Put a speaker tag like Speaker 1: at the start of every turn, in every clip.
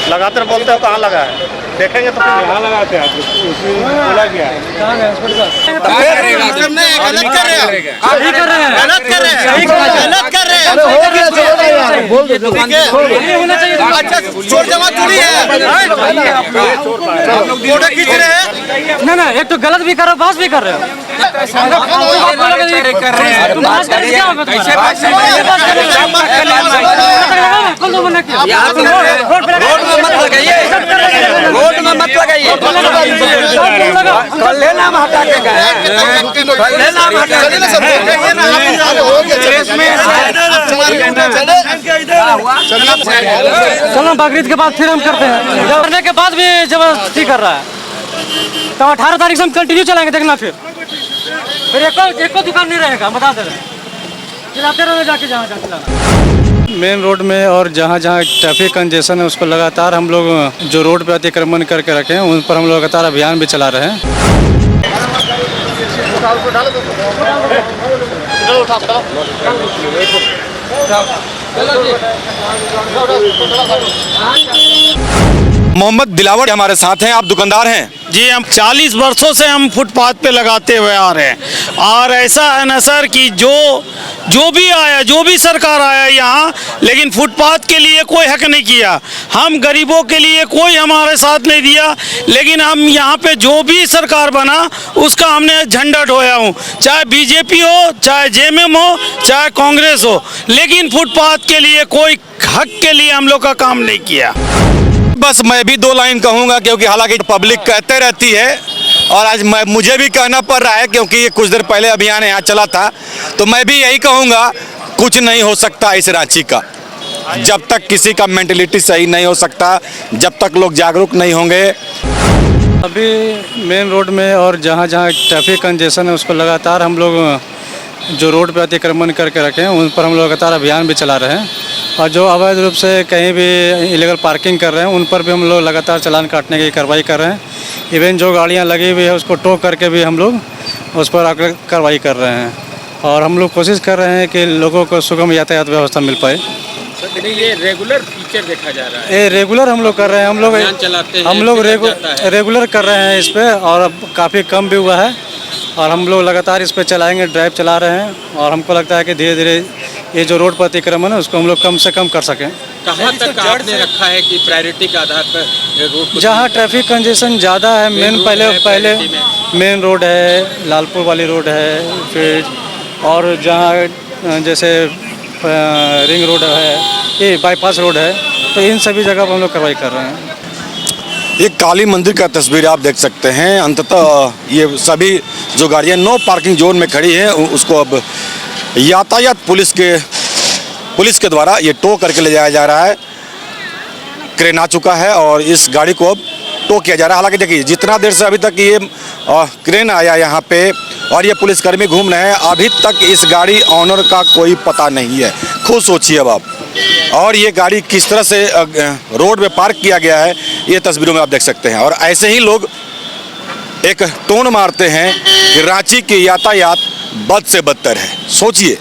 Speaker 1: लगातार बोलते हो कहाँ लगा है, देखेंगे तो
Speaker 2: कहाँ लगाते हैं उसमें बोला गया है।
Speaker 3: गलत कर रहे हैं, अच्छा चोर जमा चोरी है, फोटो खींच रहे हैं।
Speaker 4: ना एक तो गलत भी कर रहे हो, बात भी कर रहे हो।
Speaker 3: रोड में मत लगाइए, कल नाम हटा के गए,
Speaker 4: चलो बकरीद के बाद फिर हम करते हैं, करने के बाद भी जबरदस्ती कर रहा है। तो 18 तारीख से हम कंटिन्यू चलाएंगे, देखना फिर एक को दुकान नहीं रहेगा, बता दे रहे चलाते रहो जाके जहाँ चलाना।
Speaker 5: मेन रोड में और जहाँ जहाँ ट्रैफिक कंजेशन है उसको लगातार हम लोग जो रोड पे अतिक्रमण करके रखे हैं उन पर हम लोग लगातार अभियान भी चला रहे हैं।
Speaker 6: मोहम्मद दिलावर हमारे साथ हैं, आप दुकानदार हैं
Speaker 1: जी। हम 40 वर्षों से हम फुटपाथ पे लगाते हुए आ रहे हैं और ऐसा है ना सर कि जो भी आया, जो भी सरकार आया यहाँ, लेकिन फुटपाथ के लिए कोई हक नहीं किया। हम गरीबों के लिए कोई हमारे साथ नहीं दिया, लेकिन हम यहाँ पे जो भी सरकार बना उसका हमने झंडा ढोया हूँ, चाहे बीजेपी हो, चाहे जेएमएम हो, चाहे कांग्रेस हो, लेकिन फुटपाथ के लिए कोई हक के लिए हम लोग का काम नहीं किया।
Speaker 6: बस मैं भी 2 लाइन कहूँगा, क्योंकि हालांकि पब्लिक कहते रहती है और आज मुझे भी कहना पड़ रहा है, क्योंकि ये कुछ देर पहले अभियान यहाँ चला था। तो मैं भी यही कहूँगा, कुछ नहीं हो सकता इस रांची का, जब तक किसी का मेंटलिटी सही नहीं हो सकता, जब तक लोग जागरूक नहीं होंगे।
Speaker 5: अभी मेन रोड में और जहाँ जहाँ ट्रैफिक कंजेशन है उसको लगातार हम लोग जो रोड पे अतिक्रमण करके रखे हैं उन पर हम लोग लगातार अभियान भी चला रहे हैं। और जो अवैध रूप से कहीं भी इलीगल पार्किंग कर रहे हैं उन पर भी हम लोग लगातार चालान काटने की कार्रवाई कर रहे हैं। इवन जो गाड़ियां लगी हुई है उसको टो करके भी हम लोग उस पर आकर कार्रवाई कर रहे हैं। और हम लोग कोशिश कर रहे हैं कि लोगों को सुगम यातायात व्यवस्था मिल पाए।
Speaker 2: ये रेगुलर फीचर देखा जा रहा है,
Speaker 5: ये रेगुलर हम लोग कर रहे हैं, हम लोग रेगुलर कर रहे हैं इस पर, और अब काफ़ी कम भी हुआ है और हम लोग लगातार इस पर चलाएंगे, ड्राइव चला रहे हैं। और हमको लगता है कि धीरे धीरे ये जो रोड पर अतिक्रमण है उसको हम लोग कम से कम कर सकें।
Speaker 2: कहाँ तक आपने रखा है कि प्रायोरिटी के आधार पर रोड,
Speaker 5: जहाँ ट्रैफिक कंजेशन ज़्यादा है, पहले मेन रोड है, लालपुर वाली रोड है, फिर और जहाँ जैसे रिंग रोड है, ये बाईपास रोड है, तो इन सभी जगह पर हम लोग कार्रवाई कर रहे हैं।
Speaker 6: ये काली मंदिर का तस्वीर आप देख सकते हैं। अंततः ये सभी जो गाड़ियाँ नो पार्किंग जोन में खड़ी हैं उसको अब यातायात पुलिस के द्वारा ये टो करके ले जाया जा रहा है। क्रेन आ चुका है और इस गाड़ी को अब टो किया जा रहा है। हालांकि देखिए, जितना देर से अभी तक ये क्रेन आया यहाँ पे और ये पुलिसकर्मी घूम रहे हैं, अभी तक इस गाड़ी ऑनर का कोई पता नहीं है। खुद सोचिए अब आप, और ये गाड़ी किस तरह से रोड पे पार्क किया गया है ये तस्वीरों में आप देख सकते हैं। और ऐसे ही लोग एक टोन मारते हैं कि रांची की यातायात बद से बदतर है। सोचिए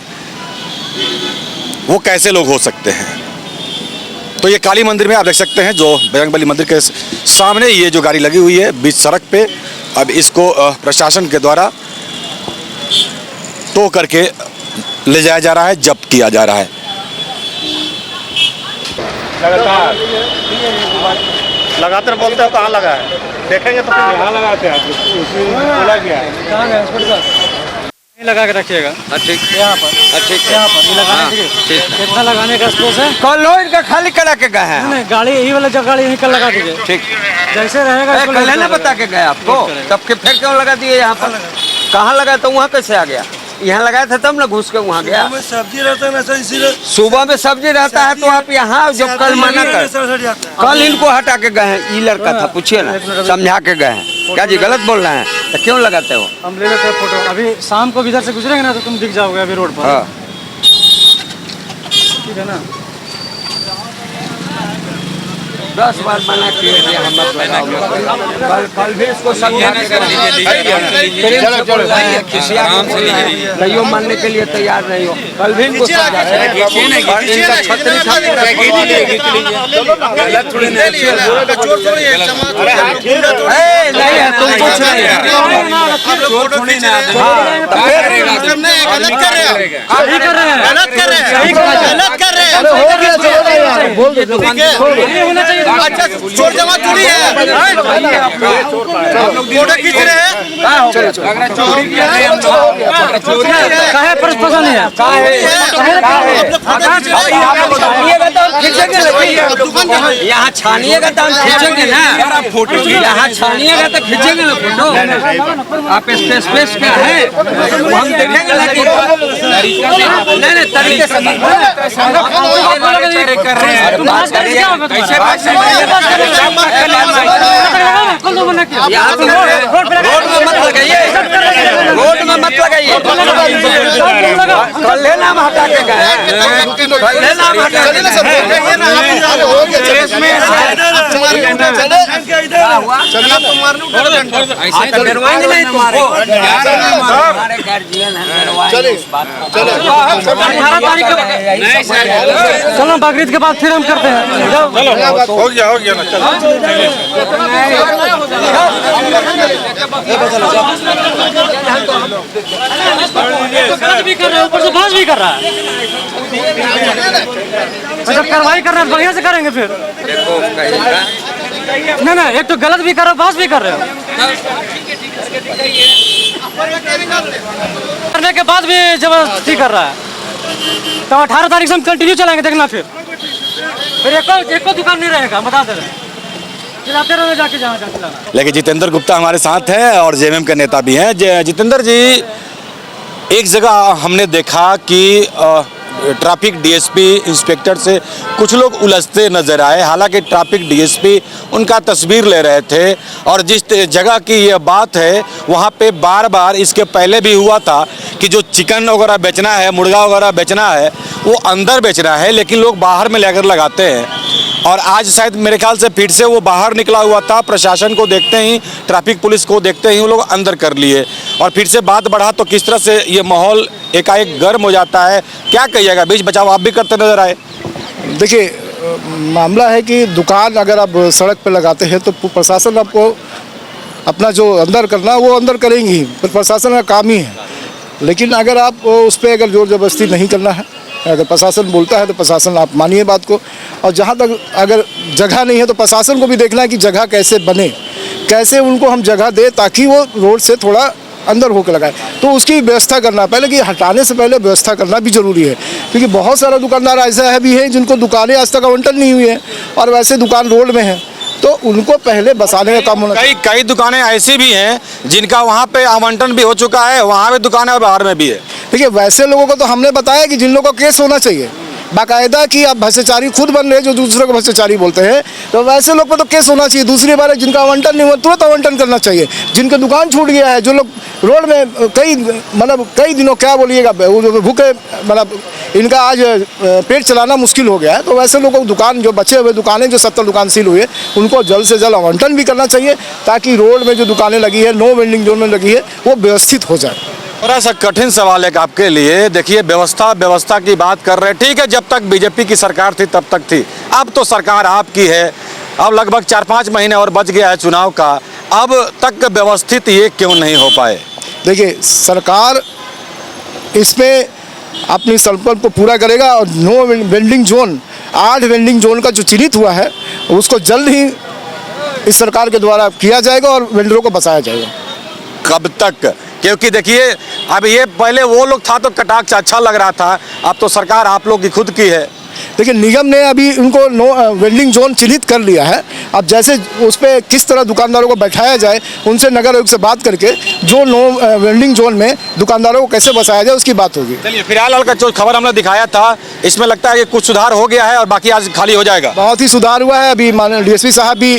Speaker 6: वो कैसे लोग हो सकते हैं। तो ये काली मंदिर में आप देख सकते हैं, जो बजरंगबली मंदिर के सामने ये जो गाड़ी लगी हुई है बीच सड़क पे, अब इसको प्रशासन के द्वारा टो करके ले जाया जा रहा है, जब्त किया जा रहा है।
Speaker 1: लगातार बोलते हो कहाँ लगा है, देखेंगे तो
Speaker 2: कहाँ लगाते हैं उसमें बोला गया है।
Speaker 5: लगा के रखिएगा।
Speaker 4: ठीक, यहाँ पर ठीक, यहाँ पर लगाने कितना लगाने का स्पेस है?
Speaker 3: कल लो इनका खाली करा के गए हैं।
Speaker 4: नहीं, गाड़ी यही वाला जगह गाड़ी यहीं कल लगा दीजिए।
Speaker 3: ठीक,
Speaker 4: जैसे रहेगा
Speaker 3: कल ना बता के गए आपको, तब के फिर क्यों लगा दिए यहाँ पर? कहाँ लगा तो वहाँ कैसे आ गया? यहाँ लगाया था तब ना घुस के वहाँ गया।
Speaker 7: सब्जी रहता है ना सर, इसीलिए
Speaker 3: सुबह में सब्जी रहता है तो आप यहाँ जब कल मना कर, कल इनको हटा के गए हैं। ये लड़का था, पूछिए ना, समझा के गए हैं। क्या जी गलत बोल रहे हैं? तो क्यों लगाते हो?
Speaker 4: हम ले लेते हैं फोटो। अभी शाम को इधर से गुजरेंगे ना तो तुम दिख जाओगे अभी रोड पर।
Speaker 3: हाँ
Speaker 4: ठीक है ना।
Speaker 3: 10 बार मना किए थे हम कल भी इसको समझा कईयों मानने के लिए तैयार नहीं हो। कल भी इनको
Speaker 7: अच्छा चोर जमात थोड़ी है फोटो खींच रहे हैं
Speaker 3: यहाँ छानिएगा तो हम खींचेंगे ना, यहाँ छानिएगा तो खींचेंगे ना फोटो। आप स्पेस क्या है हम देखेंगे ना कि नहीं तरीके से कर रहे हैं। रोड में मत लगाइए, रोड में मत लगाइए। कल नाम हटा के गए, कल नाम हटा के
Speaker 4: चलो बकरीद के बाद फिर हम करते हैं।
Speaker 7: हो गया ना चलो
Speaker 4: गलत भी कर रहा है, ऊपर से बात भी कर रहा है। जब कार्रवाई कर रहे हैं बढ़िया से करेंगे फिर। ना एक तो गलत भी कर रहे हो, बात भी कर रहे हो। करने के बाद भी जबरदस्ती कर रहा है। तो 18 तारीख से हम कंटिन्यू चलाएंगे, देखना फिर एक को दुकान नहीं रहेगा, बता दे रहे चलाते रहो जाके जहाँ चलाना।
Speaker 6: लेकिन जितेंद्र गुप्ता हमारे साथ हैं और जेएमएम के नेता भी हैं। जितेंद्र जी, एक जगह हमने देखा कि ट्रैफिक डीएसपी इंस्पेक्टर से कुछ लोग उलझते नजर आए। हालांकि ट्रैफिक डीएसपी उनका तस्वीर ले रहे थे और जिस जगह की ये बात है वहाँ पे बार बार इसके पहले भी हुआ था कि जो चिकन वगैरह बेचना है, मुर्गा वगैरह बेचना है, वो अंदर बेचना है लेकिन लोग बाहर में लेकर लगाते हैं। और आज शायद मेरे ख्याल से फिर से वो बाहर निकला हुआ था। प्रशासन को देखते ही, ट्रैफिक पुलिस को देखते ही वो लोग अंदर कर लिए और फिर से बात बढ़ा तो किस तरह से ये माहौल एकाएक गर्म हो जाता है। क्या कहिएगा, बीच बचाव आप भी करते नजर आए?
Speaker 8: देखिए, मामला है कि दुकान अगर आप सड़क पर लगाते हैं तो प्रशासन आपको अपना जो अंदर करना है वो अंदर करेंगी, प्रशासन का काम ही है। लेकिन अगर आप उस पर अगर जोर जबरदस्ती नहीं करना है, अगर प्रशासन बोलता है तो प्रशासन आप मानिए बात को। और जहाँ तक अगर जगह नहीं है तो प्रशासन को भी देखना है कि जगह कैसे बने, कैसे उनको हम जगह दें ताकि वो रोड से थोड़ा अंदर होकर लगाए। तो उसकी व्यवस्था करना पहले कि हटाने से पहले व्यवस्था करना भी ज़रूरी है, क्योंकि बहुत सारे दुकानदार ऐसा है भी है जिनको दुकानें आज तक आवंटन नहीं हुई है और वैसे दुकान रोड में है, तो उनको पहले बसाने का काम होना चाहिए।
Speaker 6: कई दुकानें ऐसी भी हैं जिनका वहाँ पे आवंटन भी हो चुका है, वहाँ भी दुकान है और बाहर में भी है।
Speaker 8: देखिए, वैसे लोगों को तो हमने बताया कि जिन लोगों का केस होना चाहिए बाकायदा कि आप भ्रष्टाचारी खुद बन रहे जो दूसरे को भ्रष्टाचारी बोलते हैं, तो वैसे लोग पर तो केस होना चाहिए। दूसरी बार जिनका आवंटन नहीं हुआ तुरंत आवंटन करना चाहिए। जिनके दुकान छूट गया है, जो लोग रोड में कई दिनों क्या बोलिएगा भूखे इनका आज पेट चलाना मुश्किल हो गया है, तो वैसे लोगों को दुकान जो बचे हुए दुकानें जो 70 दुकान सील हुई है उनको जल्द से जल्द आवंटन भी करना चाहिए ताकि रोड में जो दुकानें लगी है, नो वेंडिंग जोन में लगी है, वो व्यवस्थित हो जाए।
Speaker 6: थोड़ा सा कठिन सवाल है आपके लिए। देखिए, व्यवस्था की बात कर रहे हैं, ठीक है, जब तक बीजेपी की सरकार थी तब तक थी, अब तो सरकार आपकी है, अब लगभग 4-5 महीने और बच गया है चुनाव का, अब तक व्यवस्थित ये क्यों नहीं हो पाए?
Speaker 8: देखिए, सरकार इसमें अपनी संकल्प को पूरा करेगा और no vending zone 8 vending zone का जो चिन्हित हुआ है उसको जल्द ही इस सरकार के द्वारा किया जाएगा और वेंडरों को बचाया जाएगा।
Speaker 6: कब तक? क्योंकि देखिए, अब ये पहले वो लोग था तो कटाक्ष अच्छा लग रहा था, अब तो सरकार आप लोग की खुद की है।
Speaker 8: देखिए, निगम ने अभी उनको नो वेंडिंग जोन चिन्हित कर लिया है। अब जैसे उस पर किस तरह दुकानदारों को बैठाया जाए, उनसे नगर आयुक्त से बात करके जो नो वेंडिंग जोन में दुकानदारों को कैसे बसाया जाए उसकी बात होगी।
Speaker 6: चलिए, फिलहाल का जो खबर हमने दिखाया था इसमें लगता है कि कुछ सुधार हो गया है और बाकी आज खाली हो जाएगा।
Speaker 8: बहुत ही सुधार हुआ है। अभी माननीय डीएसपी साहब भी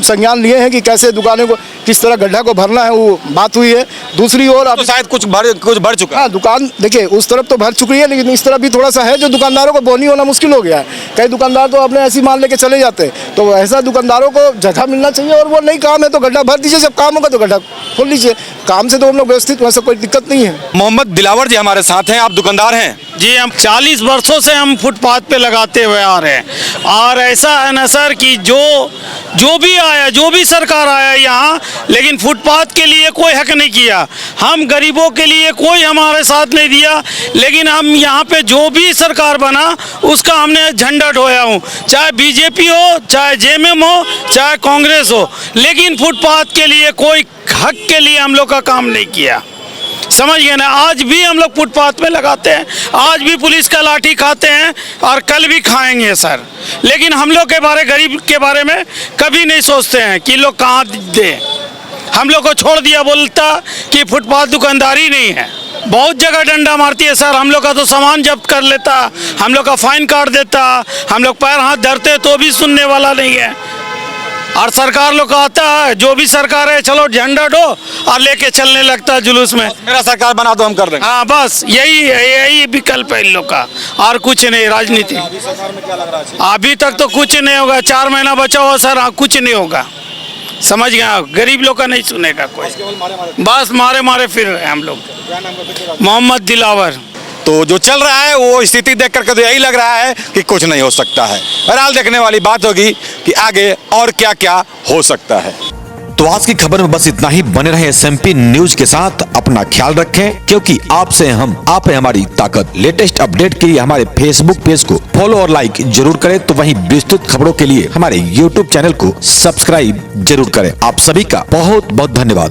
Speaker 8: संज्ञान लिए हैं कि कैसे दुकानों को किस तरह गड्ढा को भरना है वो बात हुई है। दूसरी ओर
Speaker 6: तो शायद कुछ भर चुका है।
Speaker 8: हाँ, दुकान देखिए उस तरफ तो भर चुकी है, लेकिन इस तरफ भी थोड़ा सा है जो दुकानदारों को बोनी होना मुश्किल हो गया है। कई दुकानदार तो अपने ऐसी माल लेके चले जाते हैं, तो ऐसा दुकानदारों को जगह मिलना चाहिए। और वो नहीं काम है तो गड्ढा भर दीजिए, जब काम होगा तो गड्ढा खोल लीजिए। काम से तो हम लोग व्यवस्थित, वैसा कोई दिक्कत नहीं है।
Speaker 6: मोहम्मद दिलावर जी हमारे साथ हैं, आप दुकानदार हैं।
Speaker 1: जी, हम 40 वर्षों से हम फुटपाथ पे लगाते हुए आ रहे हैं। और ऐसा है ना सर कि जो भी आया, जो भी सरकार आया यहाँ, लेकिन फुटपाथ के लिए कोई हक नहीं किया। हम गरीबों के लिए कोई हमारे साथ नहीं दिया, लेकिन हम यहाँ पे जो भी सरकार बना उसका हमने झंडा ढोया हूँ, चाहे बीजेपी हो, चाहे जेएमएम हो, चाहे कांग्रेस हो, लेकिन फुटपाथ के लिए कोई हक के लिए हम लोग का काम नहीं किया। समझ गए ना। आज भी हम लोग फुटपाथ में लगाते हैं, आज भी पुलिस का लाठी खाते हैं और कल भी खाएंगे सर। लेकिन हम लोग के बारे, गरीब के बारे में कभी नहीं सोचते हैं कि लोग कहाँ दे। हम लोग को छोड़ दिया, बोलता कि फुटपाथ दुकानदारी नहीं है। बहुत जगह डंडा मारती है सर, हम लोग का तो सामान जब्त कर लेता, हम लोग का फाइन काट देता, हम लोग पैर हाथ धरते तो भी सुनने वाला नहीं है। और सरकार लोग आता है, जो भी सरकार है, चलो झंडा दो और लेके चलने लगता है जुलूस में।
Speaker 6: मेरा सरकार बना दो, हम कर देंगे।
Speaker 1: हाँ, बस यही विकल्प है इन लोग का, और कुछ नहीं। राजनीति अभी तक तो कुछ नहीं होगा, 4 महीना बचा हुआ सर। हाँ, कुछ नहीं होगा, समझ गया। गरीब लोग का नहीं सुनेगा कोई, बस मारे फिर रहे हम लोग। मोहम्मद दिलावर।
Speaker 6: तो जो चल रहा है वो स्थिति देख करके तो यही लग रहा है कि कुछ नहीं हो सकता है। बहरहाल देखने वाली बात होगी कि आगे और क्या क्या हो सकता है। तो आज की खबर में बस इतना ही। बने रहे SMP न्यूज के साथ, अपना ख्याल रखें, क्योंकि आपसे आप है हमारी ताकत। लेटेस्ट अपडेट के लिए हमारे फेसबुक पेज को फॉलो और लाइक जरूर करें, तो वहीं विस्तृत खबरों के लिए हमारे YouTube चैनल को सब्सक्राइब जरूर करें। आप सभी का बहुत बहुत धन्यवाद।